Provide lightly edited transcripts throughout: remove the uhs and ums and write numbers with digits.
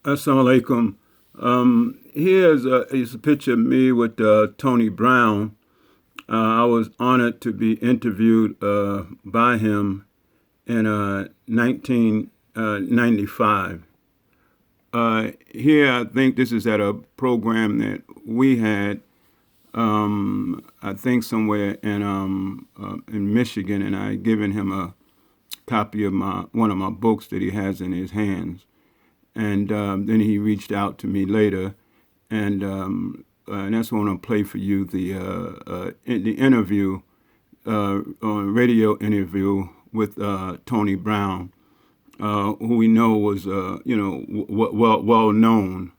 Assalamu alaikum. Here's a picture of me with Tony Brown. I was honored to be interviewed by him in 1995. Here, I think this is at a program that we had, I think somewhere in Michigan, and I had given him a copy of one of my books that he has in his hands. And then he reached out to me later, and that's what I want to play for you, the interview, radio interview with Tony Brown, who we know was, well known.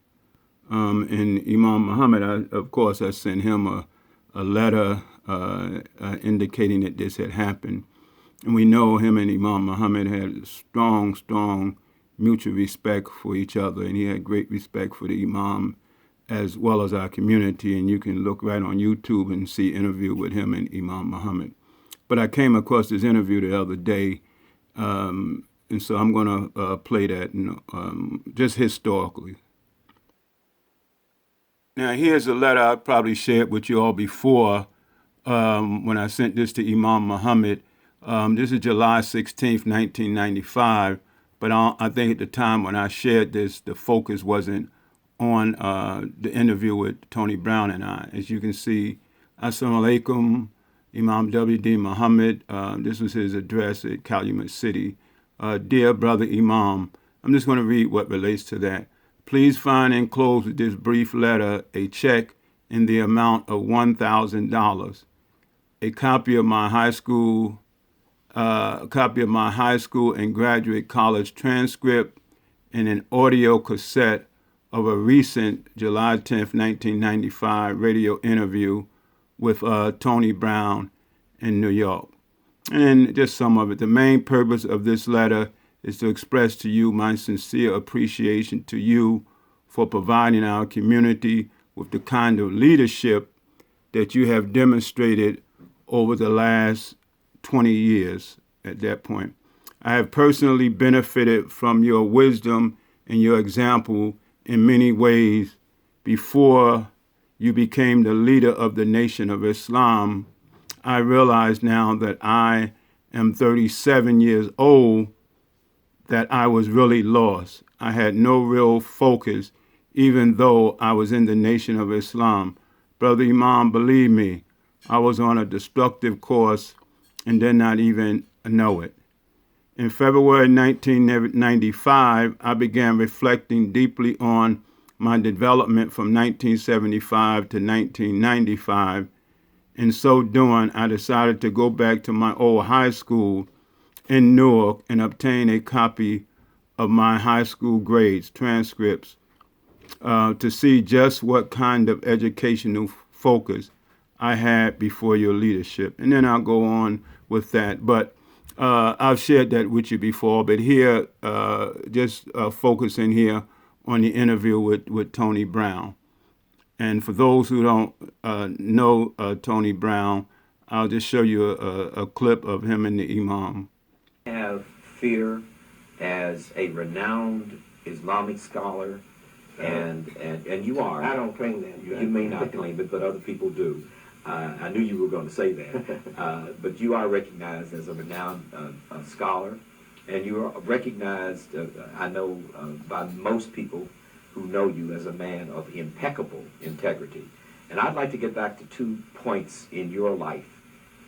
And Imam Muhammad, of course, I sent him a letter indicating that this had happened. And we know him and Imam Muhammad had strong mutual respect for each other, and he had great respect for the Imam as well as our community, and you can look right on YouTube and see an interview with him and Imam Muhammad. But I came across this interview the other day, and so I'm going to play that just historically. Now, here's a letter I probably shared with you all before when I sent this to Imam Muhammad. This is July 16th, 1995. But I think at the time when I shared this, the focus wasn't on the interview with Tony Brown and I. As you can see, Assalamu alaikum, Imam W.D. Muhammad. This was his address at Calumet City. Dear brother Imam, I'm just going to read what relates to that. Please find enclosed with this brief letter a check in the amount of $1,000, a copy of my high school and graduate college transcript, and an audio cassette of a recent July 10th, 1995 radio interview with Tony Brown in New York. And just some of it. The main purpose of this letter is to express to you my sincere appreciation to you for providing our community with the kind of leadership that you have demonstrated over the last 20 years at that point. I have personally benefited from your wisdom and your example in many ways before you became the leader of the nation of Islam. I realize now that I am 37 years old that I was really lost. I had no real focus, even though I was in the nation of Islam. Brother Imam, believe me, I was on a destructive course and did not even know it. In February 1995, I began reflecting deeply on my development from 1975 to 1995. In so doing, I decided to go back to my old high school in Newark and obtain a copy of my high school grades, transcripts, to see just what kind of educational focus I had before your leadership. And then I'll go on with that. But I've shared that with you before, but here, just focusing here on the interview with Tony Brown. And for those who don't know Tony Brown, I'll just show you a clip of him and the Imam. Have fear as a renowned Islamic scholar, and you are. I don't claim that. You may not claim it, but other people do. I knew you were going to say that. But you are recognized as a renowned scholar, and you are recognized, I know, by most people who know you as a man of impeccable integrity. And I'd like to get back to 2 points in your life,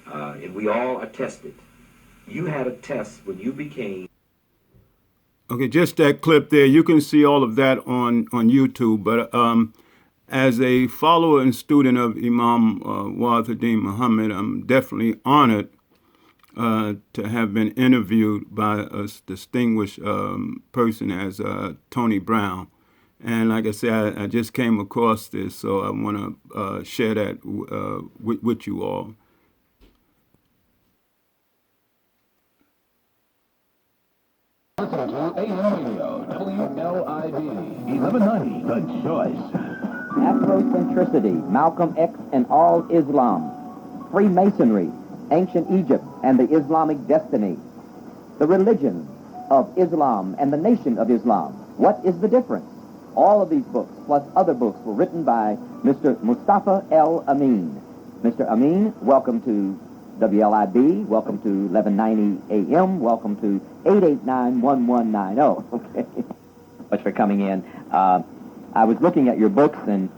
and we all attest it. You had a test when you became... Okay, just that clip there. You can see all of that on YouTube, but as a follower and student of Imam Wahiduddin Muhammad, I'm definitely honored to have been interviewed by a distinguished person as Tony Brown. And like I said, I just came across this, so I want to share that with you all. Listen to AM Radio, WLID, 1190, The Choice. Afrocentricity, Malcolm X and all Islam. Freemasonry, ancient Egypt and the Islamic destiny. The religion of Islam and the nation of Islam. What is the difference? All of these books, plus other books, were written by Mr. Mustafa El-Amin. Mr. Amin, welcome to WLIB, welcome to 1190 AM, welcome to 889-1190. Okay. Much for coming in. I was looking at your books, and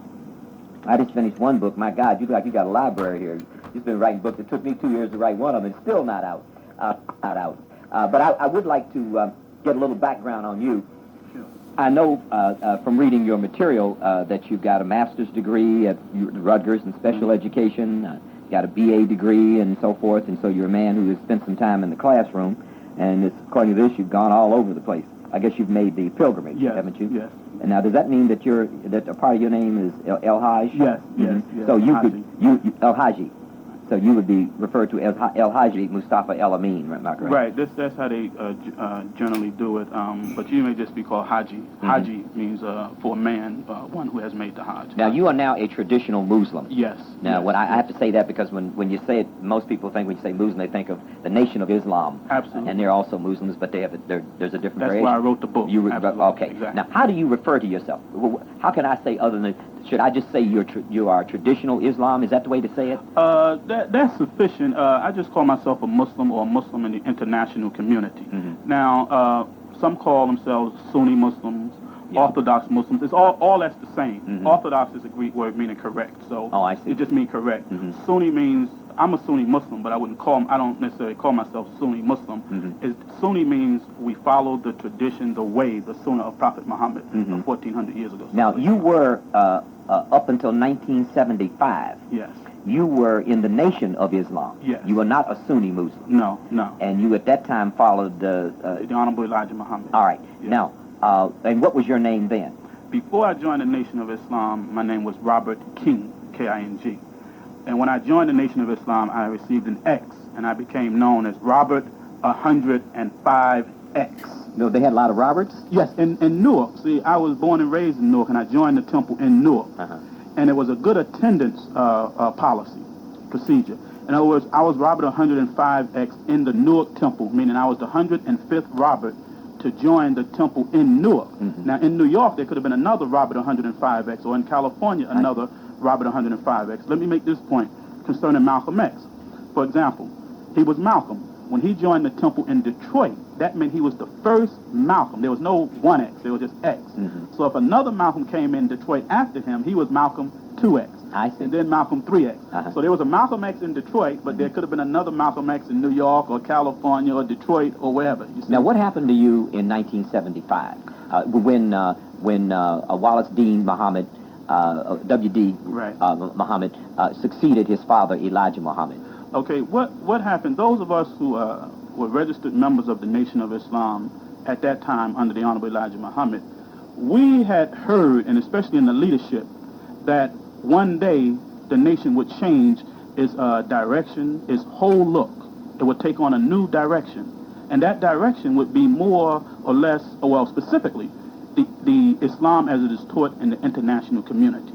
I just finished one book. My God, you look like you got a library here. You've been writing books. It took me 2 years to write one of them. It's still not out. But I would like to get a little background on you. I know from reading your material that you've got a master's degree at Rutgers in special education, got a BA degree and so forth, and so you're a man who has spent some time in the classroom, and according to this, you've gone all over the place. I guess you've made the pilgrimage, Yes, haven't you? yes. And now, does that mean that that a part of your name is El-Hajj? Yes, yes, Mhm. yes, So you Haji. could, El-Hajji. So you would be referred to as El-Hajji Mustafa El-Amin, am I correct? Right, that's how they generally do it. But you may just be called Haji. Haji means for a man, one who has made the Hajj. Now, you are now a traditional Muslim. Yes. Now, yes, when I yes. have to say that because when you say it, most people think when you say Muslim, they think of the Nation of Islam. Absolutely. And they're also Muslims, but there's a different That's variation. why I wrote the book. Absolutely. Okay. Exactly. Now, how do you refer to yourself? How can I say other than, should I just say you are traditional Islam? Is that the way to say it? That's sufficient. I just call myself a Muslim or a Muslim in the international community. Now, some call themselves Sunni Muslims, Yeah. Orthodox Muslims. It's all that's the same. Orthodox is a Greek word meaning correct. So Oh, I see. it just means correct. Sunni means I'm a Sunni Muslim, but I don't necessarily call myself Sunni Muslim. Sunni means we follow the tradition, the way, the Sunnah of Prophet Muhammad 1400 years ago. Now, you were, up until 1975, Yes. you were in the Nation of Islam. Yes. You were not a Sunni Muslim. No. And you at that time followed The Honorable Elijah Muhammad. all right. Yes. Now, and what was your name then? Before I joined the Nation of Islam, my name was Robert King, K-I-N-G. And when I joined the Nation of Islam, I received an X, and I became known as Robert 105X. No, they had a lot of Roberts? Yes, in Newark. See, I was born and raised in Newark, and I joined the temple in Newark. And it was a good attendance policy, procedure. In other words, I was Robert 105X in the Newark temple, meaning I was the 105th Robert to join the temple in Newark. Now, in New York, there could have been another Robert 105X, or in California, another Robert 105X. Let me make this point concerning Malcolm X. For example, he was Malcolm. When he joined the temple in Detroit, that meant he was the first Malcolm. There was no 1X, there was just X. So if another Malcolm came in Detroit after him, he was Malcolm 2X. I see. And then Malcolm 3X. So there was a Malcolm X in Detroit, but there could have been another Malcolm X in New York or California or Detroit or wherever. You see? Now, what happened to you in 1975 when Wallace Dean Muhammad, W.D. Right. Muhammad, succeeded his father, Elijah Muhammad? Okay, what happened? Those of us who were registered members of the Nation of Islam at that time under the Honorable Elijah Muhammad, we had heard, and especially in the leadership, that one day the nation would change its direction, its whole look. It would take on a new direction. And that direction would be more or less, well, specifically, the Islam as it is taught in the international community.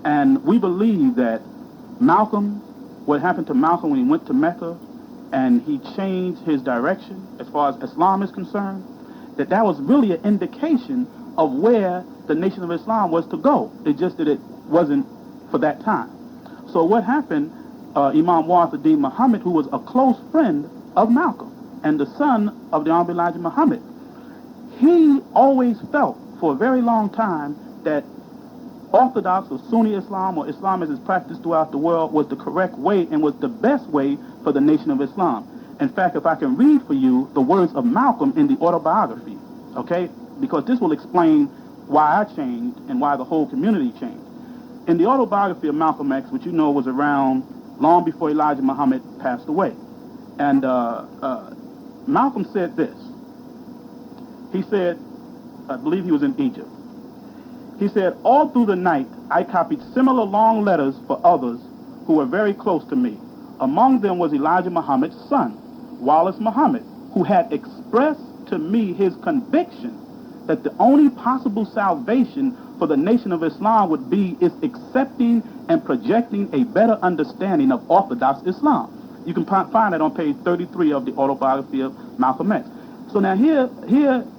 And we believe that Malcolm, what happened to Malcolm when he went to Mecca and he changed his direction as far as Islam is concerned, that was really an indication of where the Nation of Islam was to go. It just that it wasn't for that time. So what happened, Imam Wallace Dean Muhammad, who was a close friend of Malcolm and the son of the Honorable Elijah Muhammad, he always felt for a very long time that Orthodox or Sunni Islam or Islam as is practiced throughout the world was the correct way and was the best way for the Nation of Islam. In fact, if I can read for you the words of Malcolm in the autobiography, okay, because this will explain why I changed and why the whole community changed. In the autobiography of Malcolm X, which you know was around long before Elijah Muhammad passed away, and Malcolm said this. He said, I believe he was in Egypt. He said, all through the night, I copied similar long letters for others who were very close to me. Among them was Elijah Muhammad's son, Wallace Muhammad, who had expressed to me his conviction that the only possible salvation for the Nation of Islam would be is accepting and projecting a better understanding of Orthodox Islam. You can find that on page 33 of the autobiography of Malcolm X. So now here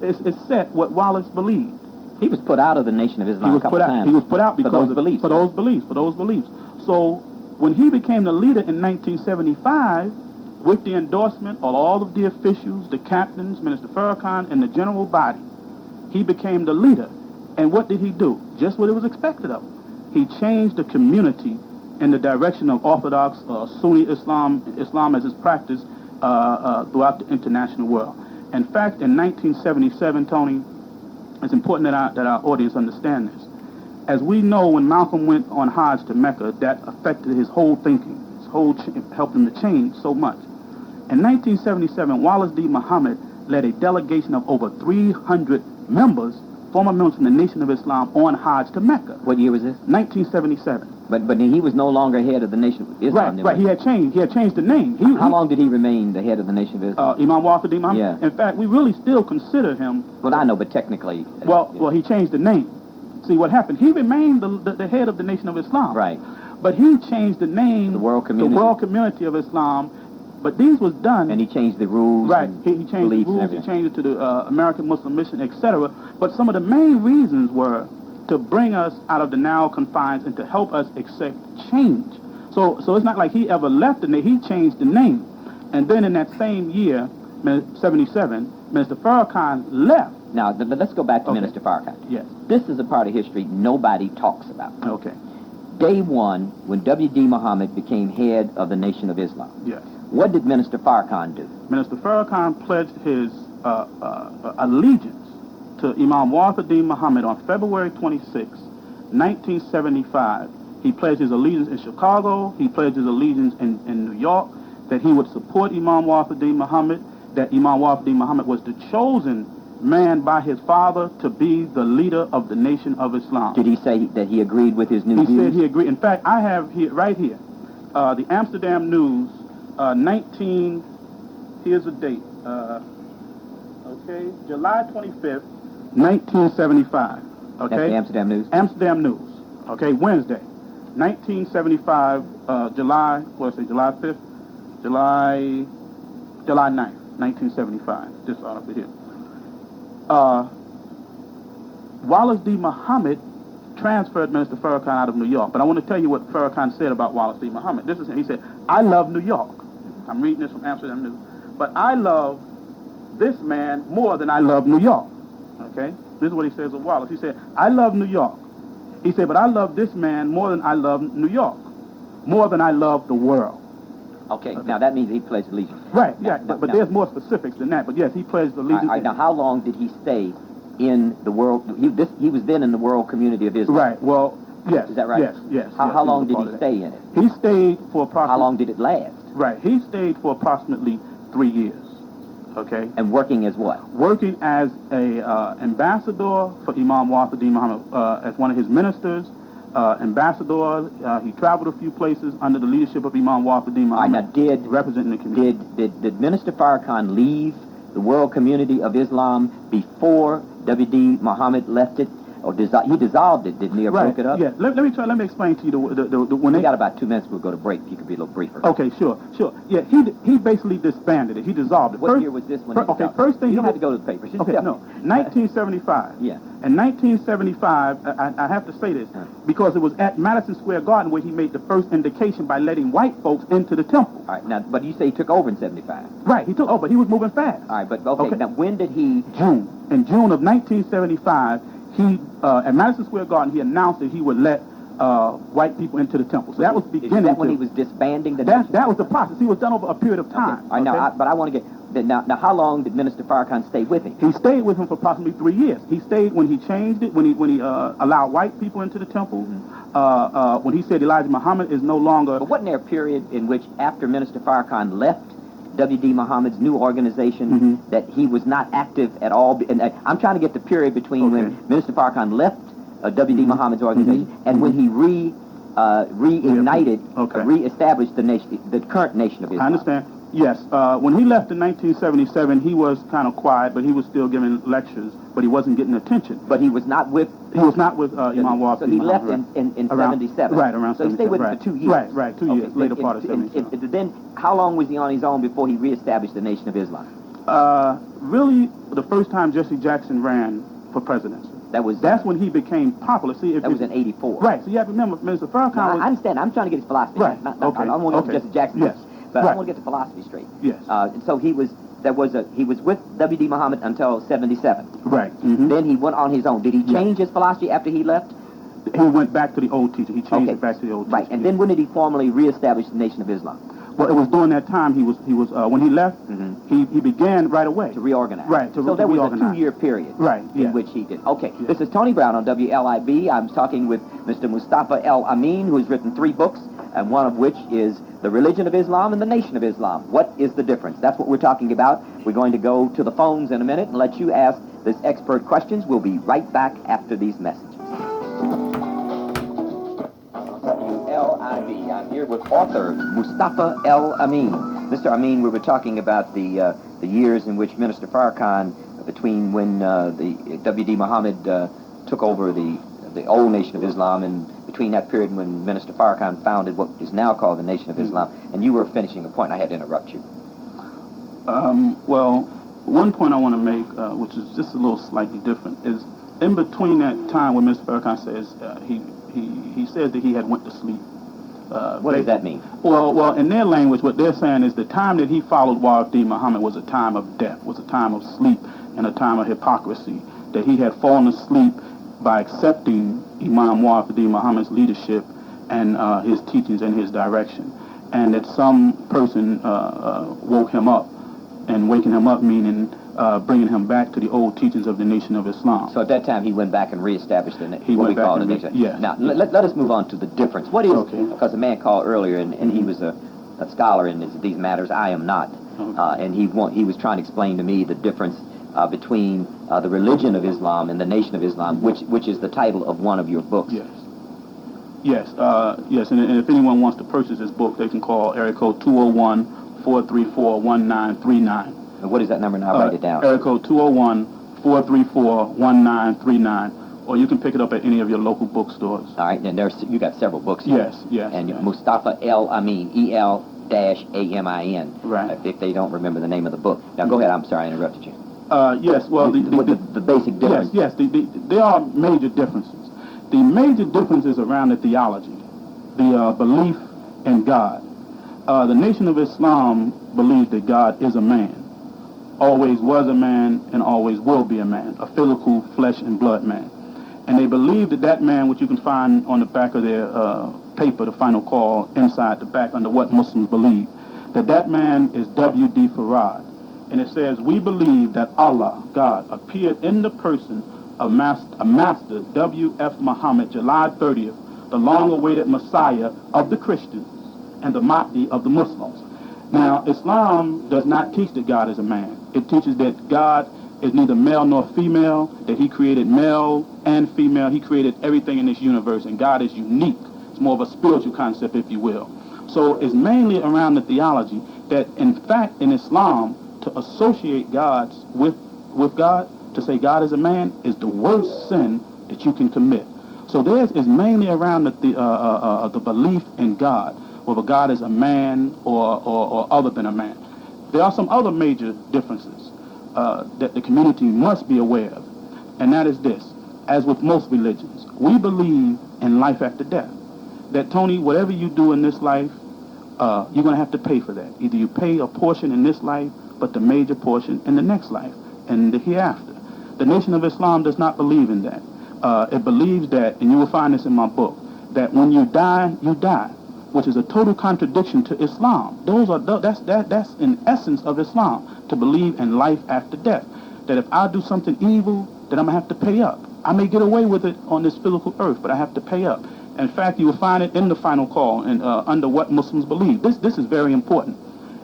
is set what Wallace believed. He was put out of the Nation of He Islam was a couple put out. times. He was put out because for those of, beliefs. For those beliefs. For those beliefs. So when he became the leader in 1975, with the endorsement of all of the officials, the captains, Minister Farrakhan, and the general body, he became the leader. And what did he do? Just what it was expected of him. He changed the community in the direction of Orthodox Sunni Islam as is practiced throughout the international world. In fact, in 1977, Tony, it's important that our audience understand this. As we know, when Malcolm went on Hajj to Mecca, that affected his whole thinking, helped him to change so much. In 1977, Wallace D. Muhammad led a delegation of over 300 members, former members from the Nation of Islam, on Hajj to Mecca. What year was this? 1977. But he was no longer head of the Nation of Islam. Right. He had changed the name. How long did he remain the head of the Nation of Islam? Imam Wallace D. Muhammad. Yeah. In fact, we really still consider him. Well, I know, but technically. Well, he changed the name. See what happened? He remained the head of the Nation of Islam. Right. But he changed the name. The World Community. The World Community of Islam. But these was done. And he changed the rules. Right. He changed the rules. He changed it to the American Muslim Mission, etc. But some of the main reasons were to bring us out of the narrow confines and to help us accept change. So it's not like he ever left the name. He changed the name. And then in that same year, 77, Minister Farrakhan left. Now, let's go back to Minister Farrakhan. Yes. This is a part of history nobody talks about. Okay. Day one, when W.D. Muhammad became head of the Nation of Islam. Yes. What did Minister Farrakhan do? Minister Farrakhan pledged his allegiance to Imam Wallace D. Muhammad on February 26, 1975. He pledged his allegiance in Chicago. He pledged his allegiance in New York, that he would support Imam Wallace D. Muhammad, that Imam Wallace D. Muhammad was the chosen man by his father to be the leader of the Nation of Islam. Did he say that he agreed with his new views? He said he agreed. In fact, I have here, right here, the Amsterdam News, here's the date, July 25th, 1975. Okay? That's the Amsterdam News? Amsterdam News. Okay, Wednesday, 1975, July 5th? July 9th, 1975. This article here. Wallace D. Muhammad transferred Minister Farrakhan out of New York. But I want to tell you what Farrakhan said about Wallace D. Muhammad. He said, I love New York. I'm reading this from Amsterdam News. But I love this man more than I love New York. Okay? This is what he says of Wallace. He said, I love New York. He said, but I love this man more than I love New York. More than I love the world. Okay. Now that means he pledged allegiance. Right, yeah. But there's more specifics than that. But yes, he pledged allegiance. All right, now how long did he stay in the world? He was then in the World Community of Islam. Right, well, yes. Is that right? Yes. How long did he stay in it? He stayed for approximately... How long did it last? Right, he stayed for approximately 3 years. Okay? And working as what? Working as a ambassador for Imam Wallace D. Muhammad, as one of his ministers, ambassador. He traveled a few places under the leadership of Imam Wallace D. Muhammad. Now, representing the community. Did Minister Farrakhan leave the World Community of Islam before W.D. Muhammad left it? Or he dissolved it, didn't he, or broke it up? Yeah, let me explain to you when we got about 2 minutes. We'll go to break. If you could be a little briefer. Okay, sure. Yeah, he basically disbanded it. He dissolved it. What year was this when? First thing you don't have to go to the papers. Just tell me. 1975. Yeah. In 1975, I have to say this because it was at Madison Square Garden where he made the first indication by letting white folks into the temple. All right. Now, but you say he took over in 75. Right. He took over, but he was moving fast. All right. But okay. Now, when did he? In June of 1975. He, at Madison Square Garden, he announced that he would let white people into the temple. So that was the beginning. Is that when he was disbanding the nation? That was the process. He was done over a period of time. Okay. All right, but I want to get... Now, how long did Minister Farrakhan stay with him? He stayed with him for approximately 3 years. He stayed when he changed it, when he allowed white people into the temple, when he said Elijah Muhammad is no longer... But wasn't there a period in which, after Minister Farrakhan left W.D. Muhammad's new organization, that he was not active at all? And I'm trying to get the period between when Minister Farrakhan left W.D. Muhammad's organization and when he reestablished the nation, the current Nation of Islam. I understand. Yes. When he left in 1977, he was kind of quiet, but he was still giving lectures, but he wasn't getting attention. But he was not with... Imam Wallace. So he left in 77. Right, around 77. So he stayed with him for 2 years. Right, 2 years, later part of 77. Then, how long was he on his own before he reestablished the Nation of Islam? Really, the first time Jesse Jackson ran for presidency. That's when he became popular. See, That was in 84. Right. So you have to remember, Mr. Farrakhan No, was... I understand. I'm trying to get his philosophy. Right. Okay. I don't want to get just Jackson. Yes. But Right. I want to get the philosophy straight. Yes. And so he was with W.D. Muhammad until 77. Right. Mm-hmm. Then he went on his own. Did he change his philosophy after he left? He went back to the old teacher. He changed it back to the old teacher. Right. And then when did he formally reestablish the Nation of Islam? Well, it was during that time he was when he left, he began right away. To reorganize. Right, so there was a 2-year period right, in which he did. Okay, this is Tony Brown on WLIB. I'm talking with Mr. Mustafa El-Amin, who has written 3 books, and one of which is The Religion of Islam and the Nation of Islam. What is the difference? That's what we're talking about. We're going to go to the phones in a minute and let you ask this expert questions. We'll be right back after these messages. WLIB. I'm here with author Mustafa El-Amin. Mr. Amin, we were talking about the years in which Minister Farrakhan, between when the W.D. Muhammad took over the old Nation of Islam, and between that period when Minister Farrakhan founded what is now called the Nation of Islam, and you were finishing a point. I had to interrupt you. Well, one point I want to make, which is just a little slightly different, is in between that time when Mr. Farrakhan says he says that he had went to sleep. What does that mean? Well, in their language, what they're saying is the time that he followed W.D. Muhammad was a time of death, was a time of sleep, and a time of hypocrisy. That he had fallen asleep by accepting Imam W.D. Muhammad's leadership and his teachings and his direction, and that some person woke him up, and waking him up meaning bringing him back to the old teachings of the Nation of Islam. So at that time he went back and reestablished what we call the Nation. Yes. Now let us move on to the difference. What is, because a man called earlier and he was a scholar in these matters. I am not. And he was trying to explain to me the difference between the religion of Islam and the Nation of Islam, which is the title of one of your books. Yes. Yes. Yes. And if anyone wants to purchase this book, they can call area code 201-434-1939. And what is that number? And I'll write it down. Area code 201-434-1939. Or you can pick it up at any of your local bookstores. All right. And you got several books here. Yes. Yes. And Mustafa El-Amin, E-L-A-M-I-N. Right. If they don't remember the name of the book. Now go ahead. I'm sorry I interrupted you. Yes. Well, the basic difference. Yes. There are major differences. The major difference is around the theology, the belief in God. The Nation of Islam believes that God is a man, always was a man, and always will be a man, a physical flesh and blood man. And they believe that man, which you can find on the back of their paper, the final call, inside the back under what Muslims believe, that man is W.D. Farad. And it says, we believe that Allah, God, appeared in the person of Master W.F. Muhammad, July 30th, the long-awaited Messiah of the Christians and the Mahdi of the Muslims. Now, Islam does not teach that God is a man. It teaches that God is neither male nor female, that he created male and female. He created everything in this universe, and God is unique. It's more of a spiritual concept, if you will. So it's mainly around the theology that, in fact, in Islam, to associate God with God, to say God is a man, is the worst sin that you can commit. So theirs is mainly around the belief in God, whether God is a man or other than a man. There are some other major differences that the community must be aware of, and that is this. As with most religions, we believe in life after death. That, Tony, whatever you do in this life, you're going to have to pay for that. Either you pay a portion in this life, but the major portion in the next life, and the hereafter. The Nation of Islam does not believe in that. It believes that, and you will find this in my book, that when you die, which is a total contradiction to Islam. That's in essence of Islam, to believe in life after death. That if I do something evil, then I'm going to have to pay up. I may get away with it on this physical earth, but I have to pay up. In fact, you will find it in the final call and under what Muslims believe. This is very important.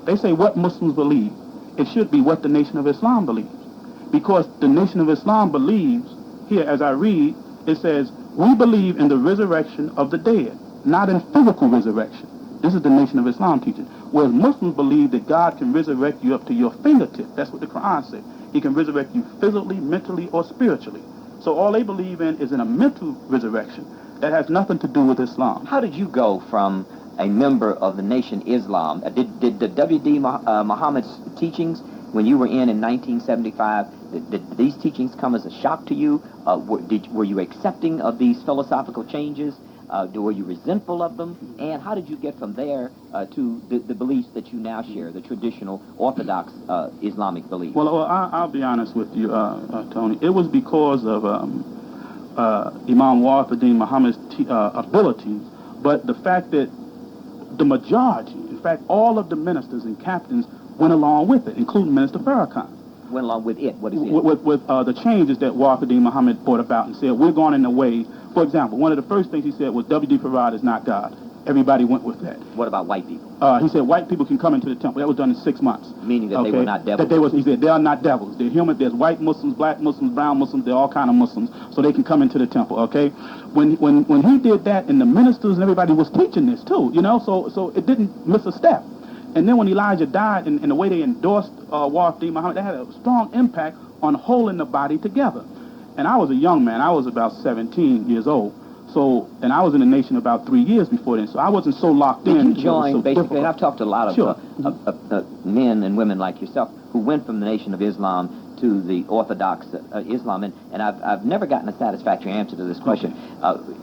They say what Muslims believe. It should be what the Nation of Islam believes. Because the Nation of Islam believes, here as I read, it says, we believe in the resurrection of the dead, not in physical resurrection. This is the Nation of Islam teaching. Whereas Muslims believe that God can resurrect you up to your fingertip. That's what the Quran says. He can resurrect you physically, mentally, or spiritually. So all they believe in is in a mental resurrection. That has nothing to do with Islam. How did you go from a member of the Nation Islam? Did the W.D. Muhammad's teachings, when you were in 1975, Did these teachings come as a shock to you? Were you accepting of these philosophical changes? Were you resentful of them? And how did you get from there to the beliefs that you now share, the traditional Orthodox Islamic beliefs? Well, I'll be honest with you, Tony. It was because of Imam Wahiduddin Muhammad's abilities, but the fact that the majority, in fact, all of the ministers and captains went along with it, including Minister Farrakhan. Went along with it? What is it? With the changes that Wahiduddin Muhammad brought about and said, we're going in the way. For example, one of the first things he said was, W.D. Farad is not God. Everybody went with that. What about white people? He said white people can come into the temple. That was done in 6 months. Meaning that they were not devils? He said they are not devils. They're human. There's white Muslims, black Muslims, brown Muslims. They're all kind of Muslims. So they can come into the temple, okay? When he did that, and the ministers and everybody was teaching this too, you know, so it didn't miss a step. And then when Elijah died, and the way they endorsed Wahiduddin Muhammad, that had a strong impact on holding the body together. And I was a young man. I was about 17 years old. So, and I was in the nation about 3 years before then, so I wasn't so locked in. Did you join, basically, and I've talked to a lot of, Sure. Men and women like yourself who went from the Nation of Islam to the Orthodox Islam, and I've never gotten a satisfactory answer to this question.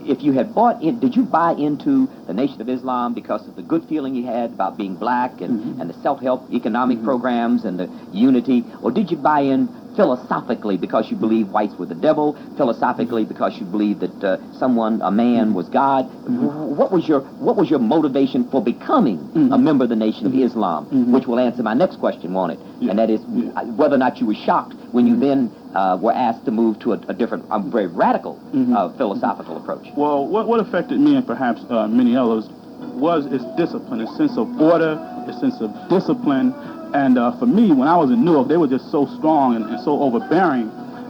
If you had bought in, did you buy into the Nation of Islam because of the good feeling you had about being black and the self-help economic programs and the unity, or did you buy in philosophically because you believe whites were the devil, philosophically because you believe that a man was God? What was your motivation for becoming a member of the Nation of Islam, which will answer my next question, won't it? And that is whether or not you were shocked when you then were asked to move to a different, very radical philosophical approach. Well, what affected me and perhaps many others was its discipline, its sense of order, its sense of discipline. And for me, when I was in Newark, they were just so strong and so overbearing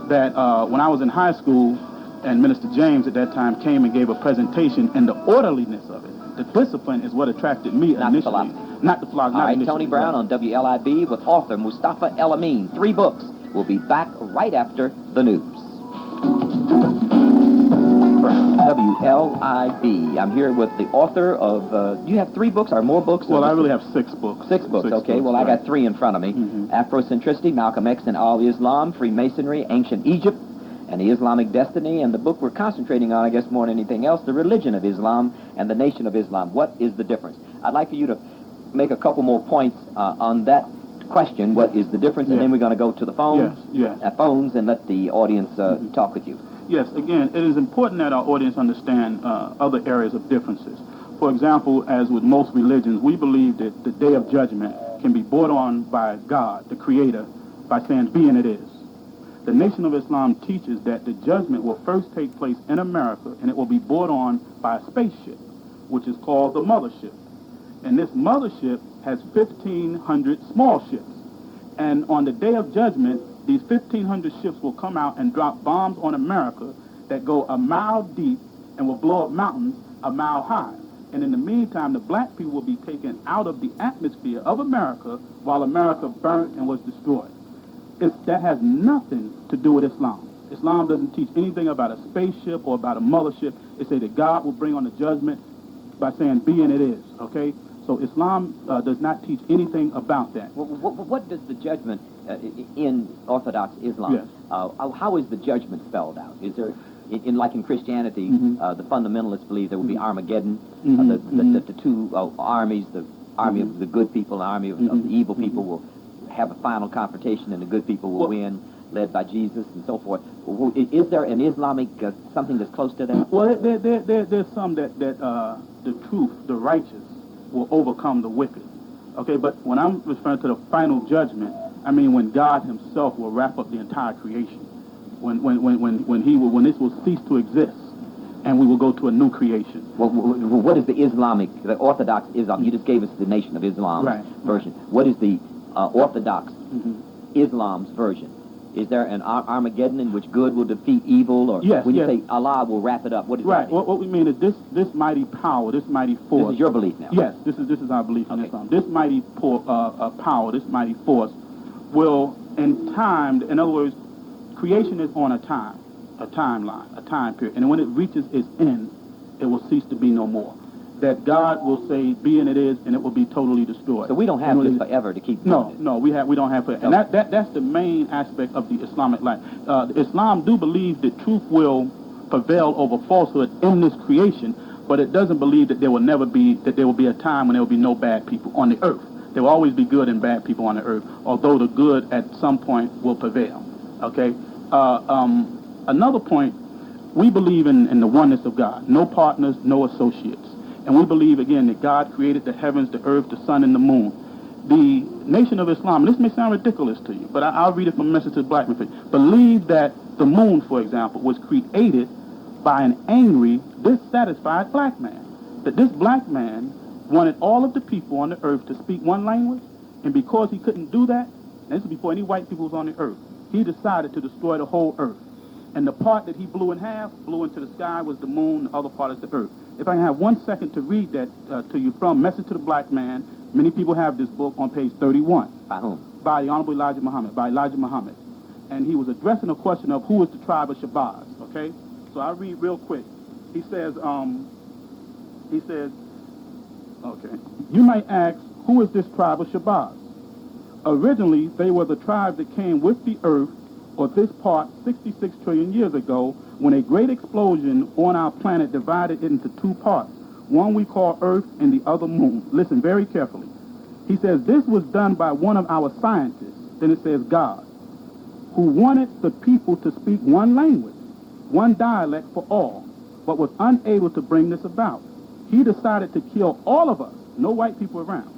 that when I was in high school, and Minister James at that time came and gave a presentation, and the orderliness of it, the discipline is what attracted me initially. Not the philosophy. All right, Tony Brown on WLIB with author Mustafa El-Amin. 3 books. We'll be back right after the news. WLIB. I'm here with the author of, do you have 3 books or more books? Well, I really have 6 books. 6 books, okay. Well, I got 3 in front of me. Afrocentricity, Malcolm X and Al-Islam, Freemasonry, Ancient Egypt, and the Islamic Destiny. And the book we're concentrating on, I guess more than anything else, the Religion of Islam and the Nation of Islam. What is the difference? I'd like for you to make a couple more points on that question, what is the difference, and then we're going to go to the phones, phones, and let the audience talk with you. Yes, again, it is important that our audience understand other areas of differences. For example, as with most religions, we believe that the Day of Judgment can be brought on by God, the Creator, by saying, be and it is. The Nation of Islam teaches that the judgment will first take place in America, and it will be brought on by a spaceship, which is called the Mothership. And this Mothership has 1,500 small ships. And on the Day of Judgment, these 1,500 ships will come out and drop bombs on America that go a mile deep and will blow up mountains a mile high. And in the meantime, the black people will be taken out of the atmosphere of America while America burnt and was destroyed. That has nothing to do with Islam. Islam doesn't teach anything about a spaceship or about a mothership. It says that God will bring on the judgment by saying, be and it is, okay? So Islam does not teach anything about that. What does the judgment in Orthodox Islam, how is the judgment spelled out? Is there, like in Christianity, the fundamentalists believe there will be Armageddon, the 2 armies, the army of the good people, the army of the evil people will have a final confrontation, and the good people will win, led by Jesus and so forth. Is there an Islamic something that's close to that? Well, there's some that the truth, the righteous, will overcome the wicked. Okay, but when I'm referring to the final judgment, I mean when God Himself will wrap up the entire creation, when this will cease to exist, and we will go to a new creation. Well, what is the Orthodox Islam? You just gave us the Nation of Islam version. What is the Orthodox Islam's version? Is there an Armageddon in which good will defeat evil, or when you say Allah will wrap it up? What does that mean? What we mean is this mighty power, this mighty force. This is your belief now. Yes, this is our belief in Islam. This mighty power, this mighty force, will in time. In other words, creation is on a timeline, a time period, and when it reaches its end, it will cease to be no more. that God will say, be and it is, and it will be totally destroyed. So we don't have You know, this forever to keep No, doing it. no, we don't have it. And that's the main aspect of the Islamic life. Islam do believe that truth will prevail over falsehood in this creation, but it doesn't believe that there will be a time when there will be no bad people on the earth. There will always be good and bad people on the earth, although the good at some point will prevail. Okay? Another point, we believe in the oneness of God. No partners, no associates. And we believe, again, that God created the heavens, the earth, the sun, and the moon. The Nation of Islam, and this may sound ridiculous to you, but I'll read it from Message to the Black Man, believe that the moon, for example, was created by an angry, dissatisfied black man. That this black man wanted all of the people on the earth to speak one language, and because he couldn't do that, and this is before any white people was on the earth, he decided to destroy the whole earth. And the part that he blew in half, blew into the sky, was the moon, the other part is the earth. If I can have 1 second to read that to you from Message to the Black Man, many people have this book on page 31. By whom? By the Honorable Elijah Muhammad. And he was addressing a question of who is the tribe of Shabazz, okay? So I'll read real quick. He says, okay, you might ask, who is this tribe of Shabazz? Originally, they were the tribe that came with the earth, or this part, 66 trillion years ago, when a great explosion on our planet divided it into two parts. One we call Earth and the other Moon. Listen very carefully. He says, this was done by one of our scientists, then it says God, who wanted the people to speak one language, one dialect for all, but was unable to bring this about. He decided to kill all of us, no white people around,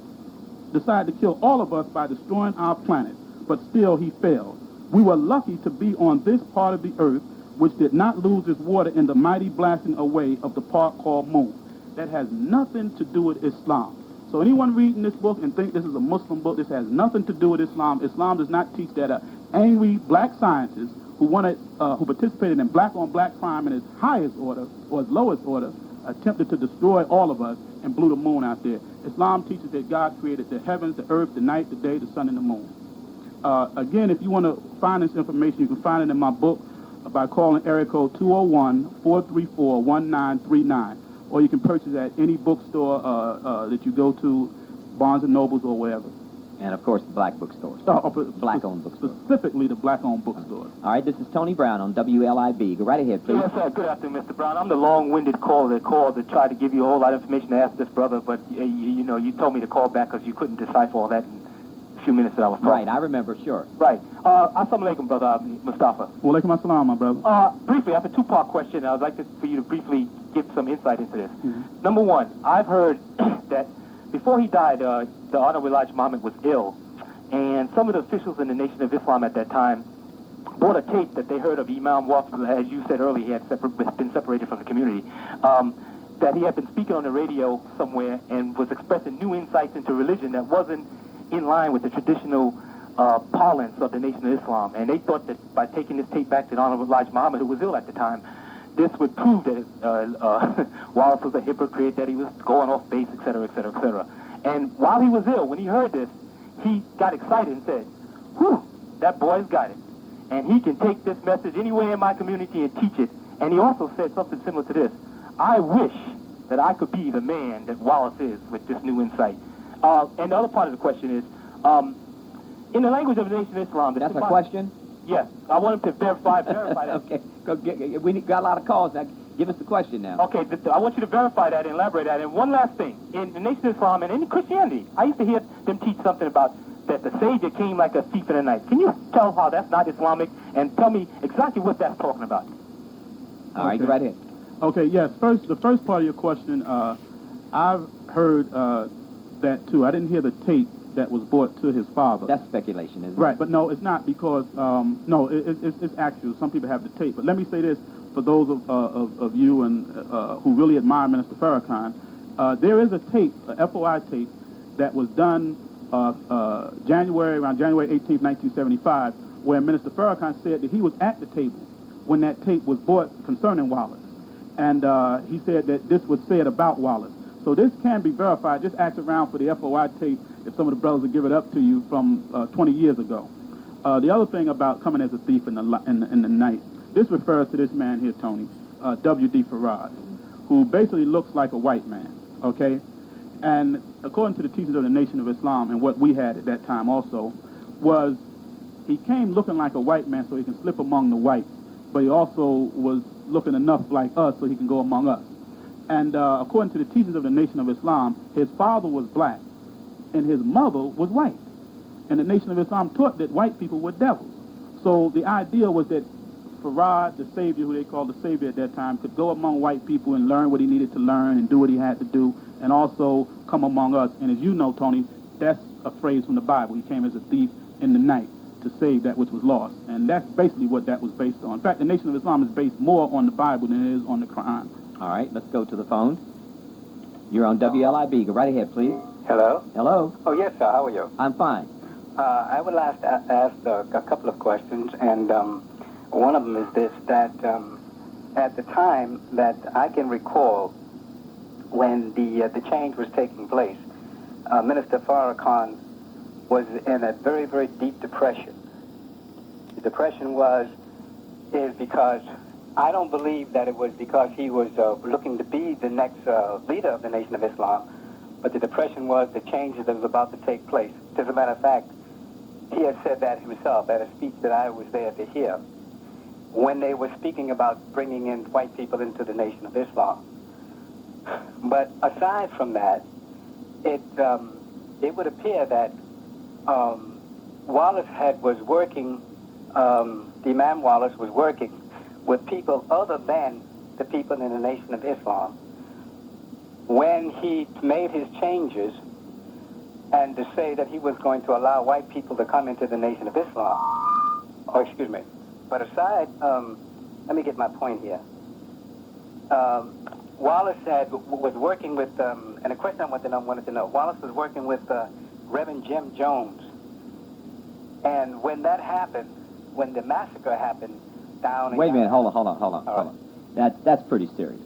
decided to kill all of us by destroying our planet, but still he failed. We were lucky to be on this part of the earth which did not lose its water in the mighty blasting away of the part called Moon. That has nothing to do with Islam. So anyone reading this book and think this is a Muslim book, this has nothing to do with Islam. Islam does not teach that an angry black scientist who participated in black-on-black crime in its highest order or its lowest order attempted to destroy all of us and blew the moon out there. Islam teaches that God created the heavens, the earth, the night, the day, the sun, and the moon. Again, if you want to find this information, you can find it in my book by calling area code 201-434-1939, or you can purchase it at any bookstore that you go to, Barnes & Nobles or wherever. And, of course, the black bookstores. Black-owned bookstores. Specifically the black-owned bookstores. All right, this is Tony Brown on WLIB. Go right ahead, please. Yes, sir. Good afternoon, Mr. Brown. I'm the long-winded caller that called to try to give you a whole lot of information to ask this brother, but, you told me to call back because you couldn't decipher all that in a few minutes that I was talking. Right, I remember, sure. Right. Assalamu alaikum, brother Mustafa. Wa alaikum assalam, my brother. Briefly, I have a two-part question. I would like for you to briefly give some insight into this. Number one, I've heard that before he died, the Honorable Elijah Muhammad was ill, and some of the officials in the Nation of Islam at that time bought a tape that they heard of Imam Wafa, as you said earlier, he had been separated from the community, that he had been speaking on the radio somewhere and was expressing new insights into religion that wasn't in line with the traditional parlance of the Nation of Islam. And they thought that by taking this tape back to the Honorable Elijah Muhammad, who was ill at the time, this would prove that Wallace was a hypocrite, that he was going off base, et cetera, et cetera, et cetera. And while he was ill, when he heard this, he got excited and said, whew, that boy's got it. And he can take this message anywhere in my community and teach it. And he also said something similar to this. I wish that I could be the man that Wallace is with this new insight. And the other part of the question is, in the language of the Nation of Islam... That's a question? Yes. I want him to verify that. Okay. We got a lot of calls now. Give us the question now. Okay, I want you to verify that and elaborate that. And one last thing. In the Nation of Islam and in Christianity, I used to hear them teach something about that the Savior came like a thief in the night. Can you tell how that's not Islamic and tell me exactly what that's talking about? All right, go right ahead. Okay, yes. The first part of your question, I've heard that too. I didn't hear the tape that was brought to his father. That's speculation, isn't it? Right, but no, it's not because, it's actual. Some people have the tape. But let me say this for those of you and who really admire Minister Farrakhan. There is a tape, a FOI tape, that was done around January 18th, 1975, where Minister Farrakhan said that he was at the table when that tape was brought concerning Wallace. And he said that this was said about Wallace. So this can be verified. Just ask around for the FOI tape if some of the brothers will give it up to you from 20 years ago. The other thing about coming as a thief in the night, this refers to this man here, Tony, W.D. Farad, who basically looks like a white man, okay? And according to the teachings of the Nation of Islam and what we had at that time also, was he came looking like a white man so he can slip among the whites, but he also was looking enough like us so he can go among us. And according to the teachings of the Nation of Islam, his father was black and his mother was white. And the Nation of Islam taught that white people were devils. So the idea was that Farad, the savior, who they called the savior at that time, could go among white people and learn what he needed to learn and do what he had to do, and also come among us. And as you know, Tony, that's a phrase from the Bible. He came as a thief in the night to save that which was lost. And that's basically what that was based on. In fact, the Nation of Islam is based more on the Bible than it is on the Quran. All right, let's go to the phone. You're on WLIB. Go right ahead, please. Hello? Hello. Oh, yes, sir. How are you? I'm fine. I would like to ask a couple of questions, and one of them is this, that at the time that I can recall when the change was taking place, Minister Farrakhan was in a very, very deep depression. The depression is because I don't believe that it was because he was looking to be the next leader of the Nation of Islam, but the depression was the changes that was about to take place. As a matter of fact, he had said that himself at a speech that I was there to hear when they were speaking about bringing in white people into the Nation of Islam. But aside from that, it would appear that Wallace was working, the Imam Wallace was working with people other than the people in the Nation of Islam. When he made his changes and to say that he was going to allow white people to come into the Nation of Islam. Oh, excuse me. But aside, let me get my point here. Wallace was working with, and a question I wanted to know. Wallace was working with Reverend Jim Jones. And when that happened, when the massacre happened down in... Wait a minute. Hold on. That's pretty serious.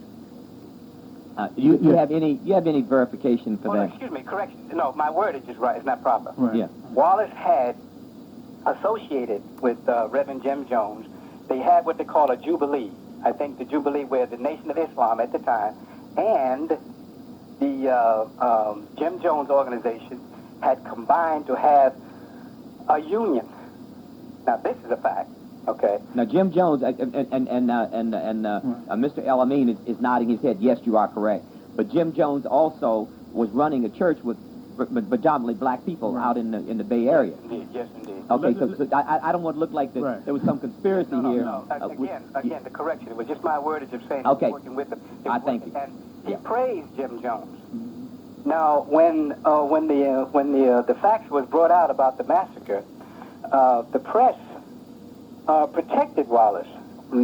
You have any verification for Oh, that? no, excuse me, correction. No, my word is just right. It's not proper. Right. Yeah. Wallace had associated with Reverend Jim Jones. They had what they call a jubilee. I think the jubilee where the Nation of Islam at the time and the Jim Jones organization had combined to have a union. Now this is a fact. Okay. Now Jim Jones and Mr. El-Amin is nodding his head. Yes, you are correct. But Jim Jones also was running a church with predominantly black people out in the Bay Area. Indeed, yes, indeed. Okay, so I don't want to look like Right. there was some conspiracy here. No. Again, the correction. It was just my word of saying Okay. he was working with them. Thank you. And he praised Jim Jones. Now, when the facts was brought out about the massacre, the press protected Wallace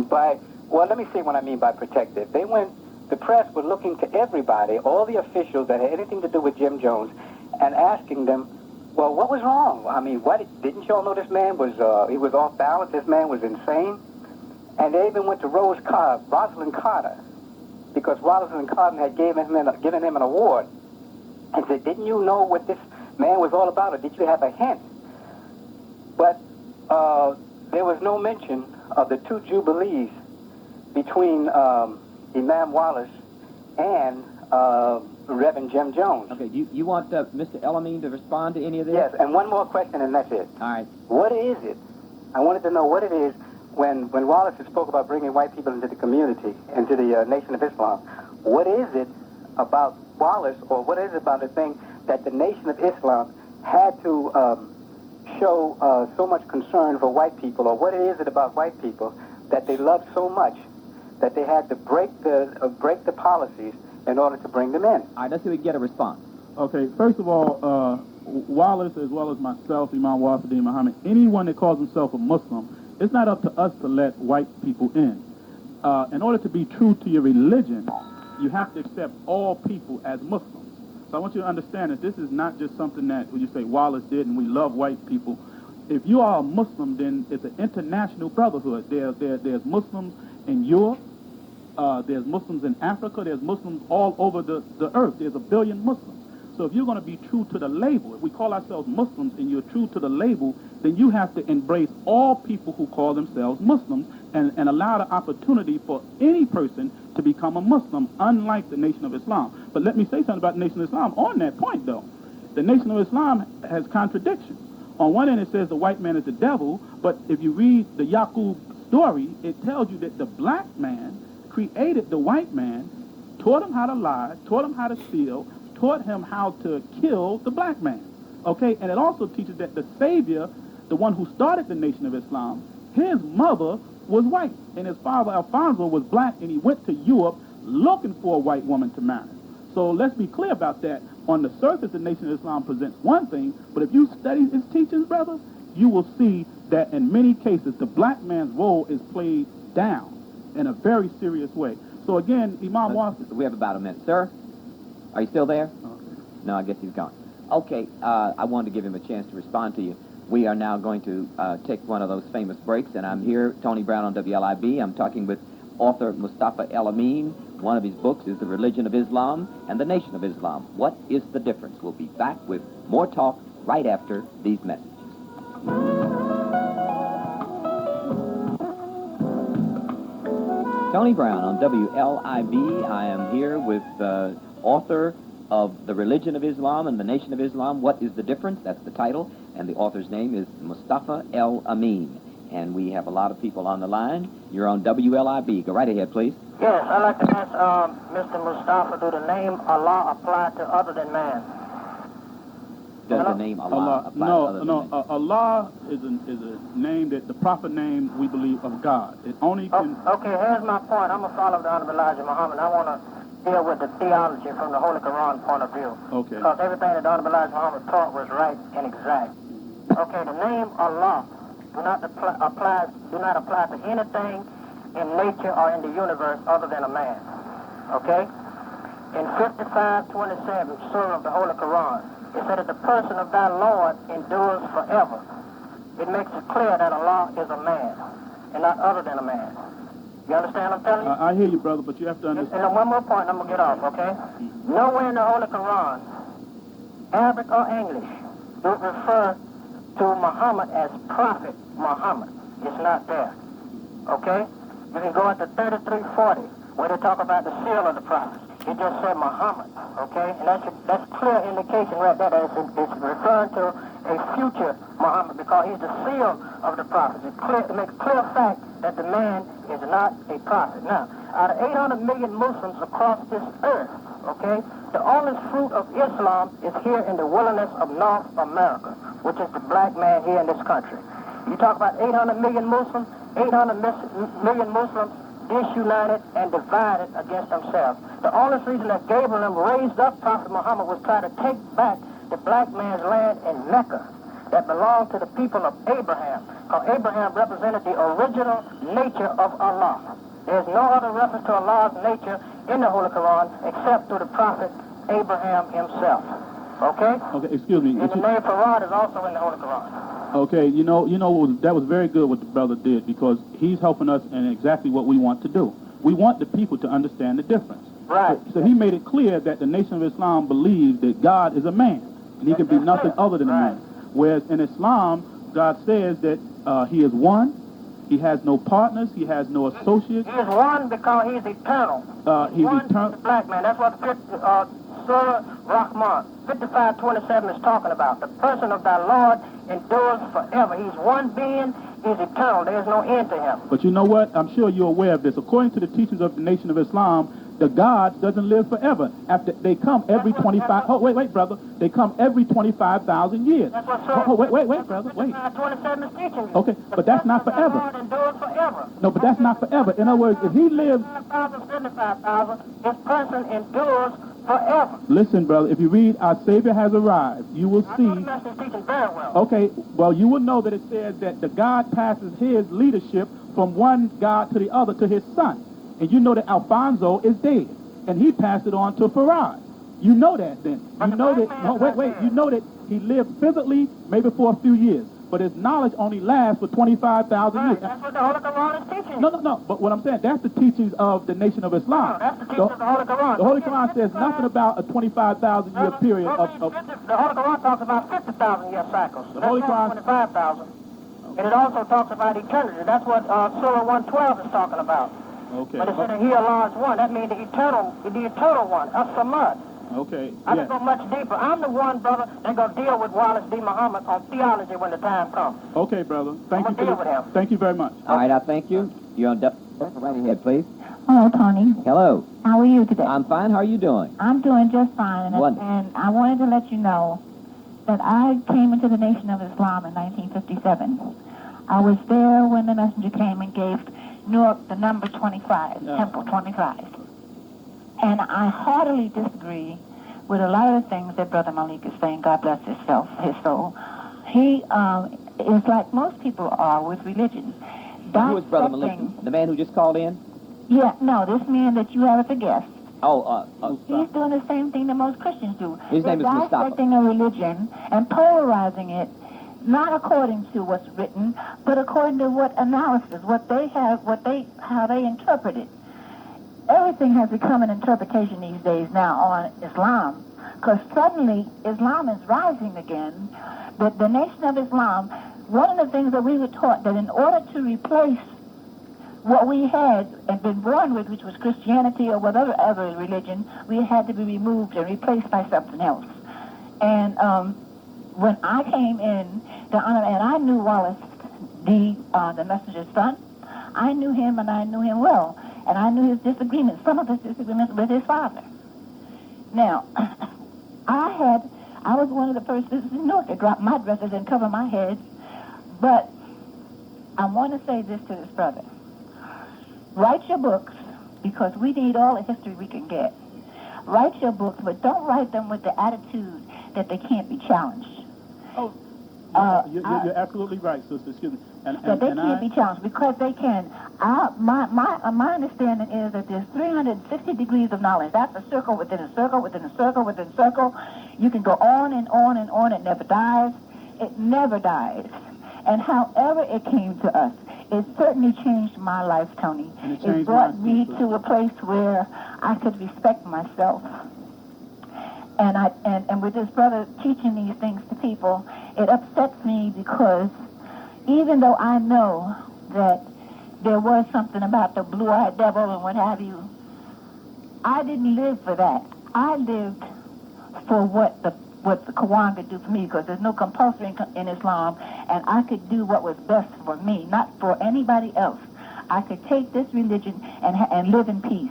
by, well, let me say what I mean by protected. The press were looking to everybody, all the officials that had anything to do with Jim Jones, and asking them, well, what was wrong? I mean, didn't y'all know this man he was off balance, this man was insane? And they even went to Rosalind Carter, because Rosalind Carter had given him an award, and said, didn't you know what this man was all about, or did you have a hint? But there was no mention of the two jubilees between Imam Wallace and Reverend Jim Jones. Okay, you want Mr. El-Amin to respond to any of this? Yes, and one more question, and that's it. All right. What is it? I wanted to know what it is when Wallace had spoke about bringing white people into the community, into the Nation of Islam. What is it about Wallace, or what is it about the thing that the Nation of Islam had to show so much concern for white people, or what is it about white people that they loved so much that they had to break the policies in order to bring them in? All right, let's see if we can get a response. Okay, first of all, Wallace, as well as myself, Imam Wafiddin Muhammad, anyone that calls himself a Muslim, it's not up to us to let white people in. In order to be true to your religion, you have to accept all people as Muslims. So I want you to understand that this is not just something that, when you say Wallace did and we love white people. If you are a Muslim, then it's an international brotherhood. There's Muslims in Europe, there's Muslims in Africa, there's Muslims all over the earth. There's 1 billion Muslims. So if you're going to be true to the label, if we call ourselves Muslims and you're true to the label, then you have to embrace all people who call themselves Muslims and allow the opportunity for any person to become a Muslim, unlike the Nation of Islam. But let me say something about the Nation of Islam on that point, though. The Nation of Islam has contradictions. On one end, it says the white man is the devil, but if you read the Yaqub story, it tells you that the black man created the white man, taught him how to lie, taught him how to steal, taught him how to kill the black man. Okay, and it also teaches that the Savior, the one who started the Nation of Islam, his mother was white, and his father Alfonso was black, and he went to Europe looking for a white woman to marry. So let's be clear about that. On the surface, the Nation of Islam presents one thing, but if you study its teachings, brother, you will see that in many cases, the black man's role is played down in a very serious way. So again, Imam Wasif... We have about a minute. Sir, are you still there? Okay. No, I guess he's gone. Okay, I wanted to give him a chance to respond to you. We are now going to take one of those famous breaks, and I'm here, Tony Brown on WLIB. I'm talking with author Mustafa El-Amin. One of his books is The Religion of Islam and the Nation of Islam. What is the difference? We'll be back with more talk right after these messages. Tony Brown on WLIB. I am here with author of The Religion of Islam and the Nation of Islam. What is the difference? That's the title. And the author's name is Mustafa El-Amin. And we have a lot of people on the line. You're on WLIB. Go right ahead, please. Yes, I'd like to ask Mr. Mustafa, do the name Allah apply to other than man? Does the name Allah apply to other than man? Allah is a name that the proper name, we believe, of God. It only can... Okay, here's my point. I'm a follower of the Honorable Elijah Muhammad. I want to deal with the theology from the Holy Quran point of view. Okay. Because everything that the Honorable Elijah Muhammad taught was right and exact. Okay, the name Allah do not apply to anything in nature or in the universe other than a man. Okay? In 55:27, Surah of the Holy Quran, it said that the person of thy Lord endures forever. It makes it clear that Allah is a man and not other than a man. You understand what I'm telling you? I hear you, brother, but you have to understand. And one more point, I'm going to get off, okay? Nowhere in the Holy Quran, Arabic or English, do it refer to Muhammad as Prophet Muhammad. It's not there. Okay? You can go into 3340, where they talk about the seal of the prophet. It just said Muhammad. Okay? And that's clear indication right there that it's referring to a future Muhammad because he's the seal of the prophet. It makes clear fact that the man is not a prophet. Now, out of 800 million Muslims across this earth, okay, the only fruit of Islam is here in the wilderness of North America, which is the black man here in this country. You talk about 800 million Muslims, 800 million Muslims disunited and divided against themselves. The only reason that Gabriel raised up Prophet Muhammad was trying to take back the black man's land in Mecca that belonged to the people of Abraham. Because Abraham represented the original nature of Allah. There's no other reference to Allah's nature in the Holy Quran except through the prophet Abraham himself. Okay? Okay, excuse me. And the name Farad is also in the Holy Quran. Okay, that was very good what the brother did because he's helping us in exactly what we want to do. We want the people to understand the difference. Right. So he made it clear that the Nation of Islam believes that God is a man, and he can be nothing other than a man. Whereas in Islam, God says that he is one, he has no partners, he has no associates. He is one because he's eternal. He's one eternal. The black man. That's what Surah Rahman 55:27 is talking about. The person of thy Lord endures forever. He's one being. He's eternal. There's no end to him. But you know what? I'm sure you're aware of this. According to the teachings of the Nation of Islam, the God doesn't live forever. After they come every 25. Oh, wait, brother. They come every 25,000 years. That's what wait, brother. Wait. 27 is teaching you. Okay, but that's not forever. God endures forever. No, but that's not forever. In other words, if he lives... 75,000, this person endures forever. Listen, brother, if you read Our Savior Has Arrived, you will see... I know the message teaching very well. Okay, well, you will know that it says that the God passes his leadership from one God to the other to his son. And you know that Alfonso is dead, and he passed it on to Farad. You know that then. You know that... No, wait. You know that he lived physically maybe for a few years, but his knowledge only lasts for 25,000 years. That's what the Holy Quran is teaching. No. But what I'm saying, that's the teachings of the Nation of Islam. No, that's the teachings of the Holy Quran. The Holy Quran says nothing about a 25,000-year period of... The Holy Quran talks about 50,000-year cycles. The Holy Quran... 25,000. And it also talks about eternity. That's what Surah 112 is talking about. Okay. But it said he Allah's one. That means the eternal one, as-samad. Okay. I Yeah. can go much deeper. I'm the one, brother, that gonna deal with Wallace D. Muhammad on theology when the time comes. Okay, brother. Thank I'm you. gonna deal with him. Thank you very much. All right, I thank you. You're on right ahead, please. Hello, Tony. Hello. How are you today? I'm fine. How are you doing? I'm doing just fine. Wonderful. And I wanted to let you know that I came into the Nation of Islam in 1957. I was there when the messenger came and gave Newark the number 25, Temple 25. And I heartily disagree with a lot of the things that Brother Malik is saying. God bless his soul. He is like most people are with religion. Who is Brother Malik? The man who just called in? Yeah, no, this man that you have as a guest. Oh, He's doing the same thing that most Christians do. His name is They're Mustafa. dissecting a religion and polarizing it, not according to what's written, but according to what analysis, what they have, how they interpret it. Everything has become an interpretation these days now on Islam, because suddenly Islam is rising again. But the Nation of Islam, one of the things that we were taught that in order to replace what we had and been born with, which was Christianity or whatever other religion, we had to be removed and replaced by something else. And when I came in, and I knew Wallace, the messenger's son, I knew him and I knew him well. And I knew his disagreements, some of his disagreements with his father. Now, I was one of the first visitors in Newark to drop my dresses and cover my head. But I want to say this to this brother. Write your books, because we need all the history we can get. Write your books, but don't write them with the attitude that they can't be challenged. Oh, you're absolutely right, sister. Excuse me. That they can't be challenged, because they can. My understanding is that there's 360 degrees of knowledge. That's a circle within a circle within a circle within a circle. You can go on and on and on. It never dies. It never dies. And however it came to us, it certainly changed my life, Tony. It brought me to a place where I could respect myself. And with this brother teaching these things to people, it upsets me, because even though I know that there was something about the blue-eyed devil and what have you, I didn't live for that. I lived for what the Quran could do for me, because there's no compulsory in Islam, and I could do what was best for me, not for anybody else. I could take this religion and live in peace.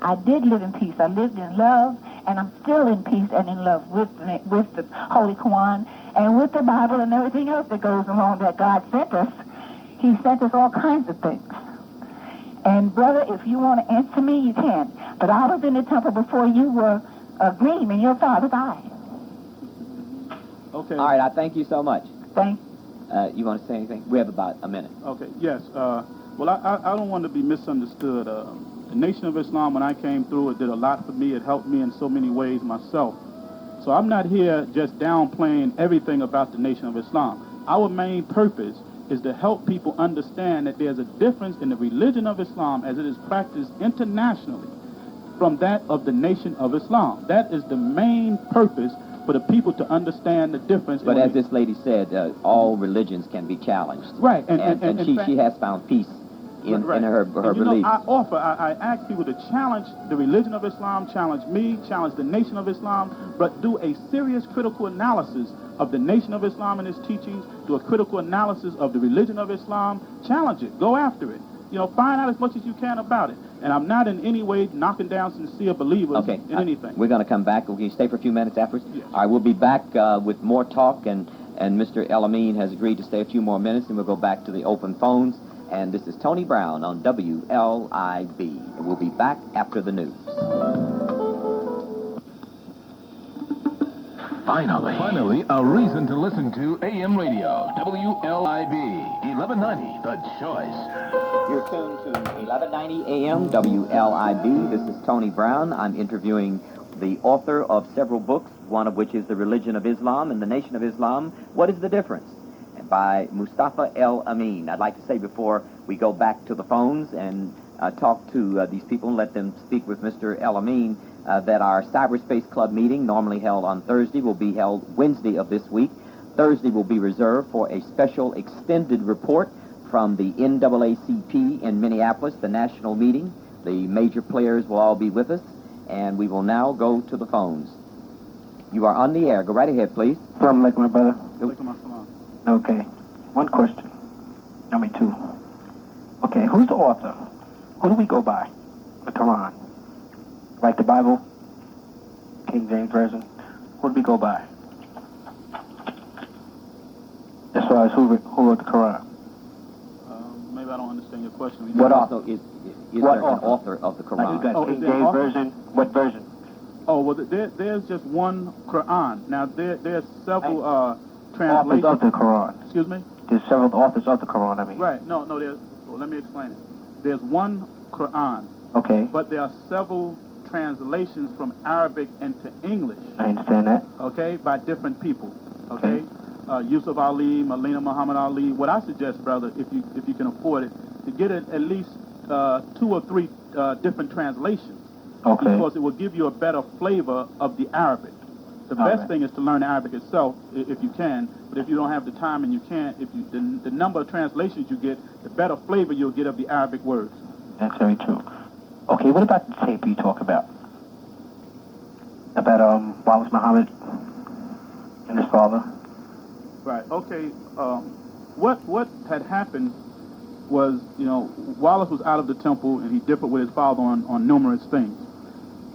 I did live in peace. I lived in love, and I'm still in peace and in love with the Holy Quran and with the Bible and everything else that goes along that God sent us. He sent us all kinds of things. And brother, if you want to answer me, you can. But I was in the temple before you were a gleam in your father's eye. Okay. All right, I thank you so much. Thank you want to say anything? We have about a minute. Okay, yes. Well, I don't want to be misunderstood. The Nation of Islam, when I came through, it did a lot for me. It helped me in so many ways myself. So I'm not here just downplaying everything about the Nation of Islam. Our main purpose is to help people understand that there's a difference in the religion of Islam as it is practiced internationally from that of the Nation of Islam. That is the main purpose, for the people to understand the difference. But as this lady said, all religions can be challenged. Right. And she has found peace in her beliefs. I ask people to challenge the religion of Islam, challenge me, challenge the Nation of Islam, but do a serious critical analysis of the Nation of Islam and its teachings, do a critical analysis of the religion of Islam, challenge it, go after it. Find out as much as you can about it. And I'm not in any way knocking down sincere believers in anything. We're going to come back. Will you stay for a few minutes afterwards? Yes. All right, we'll be back with more talk, and Mr. El-Amin has agreed to stay a few more minutes, and we'll go back to the open phones. And this is Tony Brown on WLIB. And we'll be back after the news. Finally, a reason to listen to AM radio, WLIB, 1190, The Choice. You're tuned to 1190 AM, WLIB. This is Tony Brown. I'm interviewing the author of several books, one of which is The Religion of Islam and the Nation of Islam. What is the difference? By Mustafa El-Amin. I'd like to say before we go back to the phones and talk to these people and let them speak with Mr. El-Amin, that our Cyberspace Club meeting, normally held on Thursday, will be held Wednesday of this week. Thursday will be reserved for a special extended report from the NAACP in Minneapolis, the national meeting. The major players will all be with us, and we will now go to the phones. You are on the air. Go right ahead, please. Assalamu alaikum, my brother. Alaikum assalam. Okay. One question. Number two. Okay, who's the author? Who do we go by? The Quran. Right, the Bible? King James Version? Who do we go by? As far as who wrote the Quran? Maybe I don't understand your question. What also is What there an author of the Like, you Quran? got Oh, King is there an James author? Version? What version? Oh, well, there's just one Quran. Now, there's several Authors translations. of the Quran. Excuse me? There's several authors of the Quran, I mean. Right. No, well, let me explain it. There's one Quran, Okay, but there are several translations from Arabic into English, I understand that. okay, by different people, okay? Yusuf Ali, Malina Muhammad Ali. What I suggest, brother, if you can afford it, to get at least 2 or 3 different translations, Okay. because it will give you a better flavor of the Arabic. The All best right. thing is to learn Arabic itself, if you can. But if you don't have the time and you can't, the number of translations you get, the better flavor you'll get of the Arabic words. That's very true. Okay, what about the tape you talk about? About Wallace Muhammad and his father? Right. Okay. What had happened was, Wallace was out of the temple and he differed with his father on numerous things.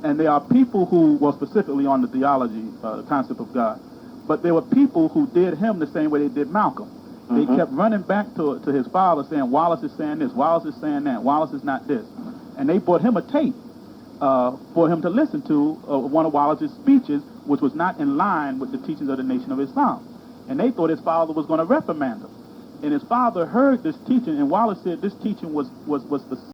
And there are people who, well, specifically on the theology, the concept of God, but there were people who did him the same way they did Malcolm. They kept running back to his father saying, Wallace is saying this, Wallace is saying that, Wallace is not this. And they brought him a tape for him to listen to one of Wallace's speeches, which was not in line with the teachings of the Nation of Islam. And they thought his father was going to reprimand him. And his father heard this teaching, and Wallace said this teaching was the